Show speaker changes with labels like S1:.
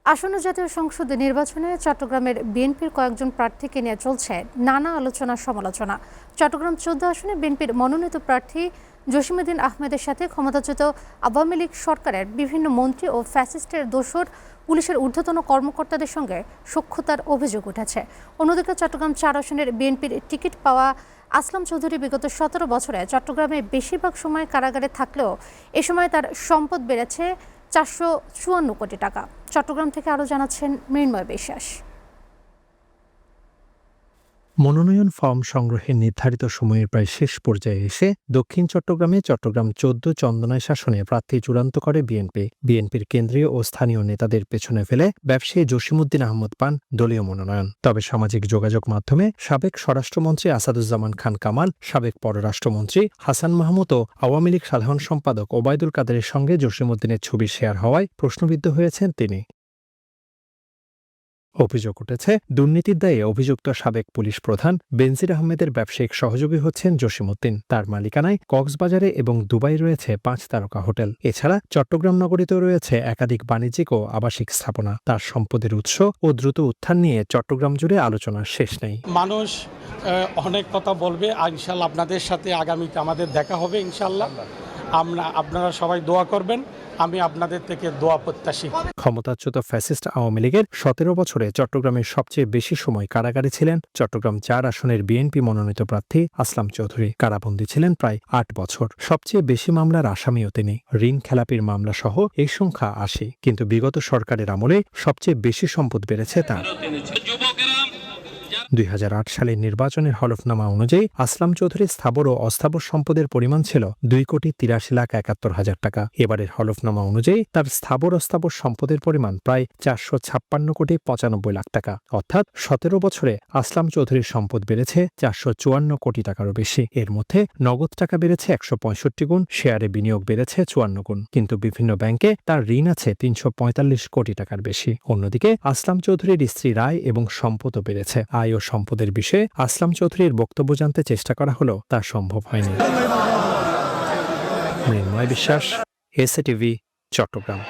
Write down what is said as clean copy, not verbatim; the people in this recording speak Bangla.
S1: আসন্ন জাতীয় সংসদ নির্বাচনে চট্টগ্রামের বিএনপির কয়েকজন প্রার্থীকে নিয়ে চলছে নানা আলোচনা সমালোচনা। চট্টগ্রাম ১৪ আসনে বিএনপির মনোনীত প্রার্থী জসিমউদ্দিন আহমেদের সাথে ক্ষমতাচ্যুত আওয়ামী লীগ সরকারের বিভিন্ন মন্ত্রী ও ফ্যাসিস্টের দোসর পুলিশের ঊর্ধ্বতন কর্মকর্তাদের সঙ্গে সখ্যতার অভিযোগ উঠেছে। অন্যদিকে চট্টগ্রাম ৪ আসনের বিএনপির টিকিট পাওয়া আসলাম চৌধুরী বিগত ১৭ বছরে চট্টগ্রামে বেশিরভাগ সময় কারাগারে থাকলেও এ সময় তার সম্পদ বেড়েছে ৪৫৪ কোটি টাকা। চট্টগ্রাম থেকে আরও জানাচ্ছেন মৃন্ময় বিশ্বাস।
S2: মনোনয়ন ফর্ম সংগ্রহের নির্ধারিত সময়ের প্রায় শেষ পর্যায়ে এসে দক্ষিণ চট্টগ্রামে চট্টগ্রাম ১৪ চন্দনাইশ আসনে প্রার্থী চূড়ান্ত করে বিএনপি। বিএনপির কেন্দ্রীয় ও স্থানীয় নেতাদের পেছনে ফেলে ব্যবসায়ী জসিমউদ্দিন আহমদ পান দলীয় মনোনয়ন। তবে সামাজিক যোগাযোগ মাধ্যমে সাবেক স্বরাষ্ট্রমন্ত্রী আসাদুজ্জামান খান কামাল, সাবেক পররাষ্ট্রমন্ত্রী হাসান মাহমুদ ও আওয়ামী লীগ সাধারণ সম্পাদক ওবায়দুল কাদেরের সঙ্গে জসিমউদ্দিনের ছবি শেয়ার হওয়ায় প্রশ্নবিদ্ধ হয়েছেন তিনি। অভিযোগ উঠেছে, দুর্নীতির দায়ে অভিযুক্ত সাবেক পুলিশ প্রধান বেনজির আহমেদের ব্যবসায়িক সহযোগী হচ্ছেন জসিমউদ্দিন। তার মালিকানায় কক্সবাজারে এবং দুবাই রয়েছে ৫ তারকা হোটেল। এছাড়া চট্টগ্রাম নগরীতেও রয়েছে একাধিক বাণিজ্যিক ও আবাসিক স্থাপনা। তার সম্পদের উৎস ও দ্রুত উত্থান নিয়ে চট্টগ্রাম জুড়ে আলোচনার শেষ নেই।
S3: মানুষ অনেক কথা বলবে, ইনশাল্লাহ আপনাদের সাথে আগামীতে আমাদের দেখা হবে ইনশাল্লাহ। আপনারা সবাই দোয়া করবেন, আমি আপনাদের থেকে দোয়া প্রত্যাশী।
S2: ক্ষমতাচ্যুত ফ্যাসিস্ট আওয়ামী লীগের ১৭ বছরে চট্টগ্রামের সবচেয়ে বেশি সময় কারাগারে ছিলেন চট্টগ্রাম ৪ আসনের বিএনপি মনোনীত প্রার্থী আসলাম চৌধুরী। কারাবন্দী ছিলেন প্রায় ৮ বছর। সবচেয়ে বেশি মামলার আসামিও তিনি। ঋণ খেলাপির মামলা সহ এই সংখ্যা ৮০। কিন্তু বিগত সরকারের আমলে সবচেয়ে বেশি সম্পদ বেড়েছে তার। ২০০৮ সালের নির্বাচনের হলফনামা অনুযায়ী আসলাম চৌধুরীর স্থাবর ও অস্থাবর সম্পদের পরিমাণ ছিল ২,৮৩,৭১,০০০ টাকা। এবারের হলফনামা অনুযায়ী তার স্থাবর অস্থাবর সম্পদের পরিমাণ প্রায় ৪৫৬,৯৫,০০,০০০ টাকা। অর্থাৎ ১৭ বছরে আসলাম চৌধুরীর সম্পদ বেড়েছে ৪৫৪ কোটি টাকারও বেশি। এর মধ্যে নগদ টাকা বেড়েছে ১৬৫ গুণ, শেয়ারে বিনিয়োগ বেড়েছে ৫৪ গুণ। কিন্তু বিভিন্ন ব্যাংকে তার ঋণ আছে ৩৪৫ কোটি টাকার বেশি। অন্যদিকে আসলাম চৌধুরীর স্ত্রী রায় এবং সম্পদও বেড়েছে। আয় ও সম্পদের বিষয়ে আসলাম চৌধুরীর বক্তব্য জানতে চেষ্টা করা হলেও তা সম্ভব হয়নি। মৃন্ময় বিশ্বাস, এসএটিভি, চট্টগ্রাম।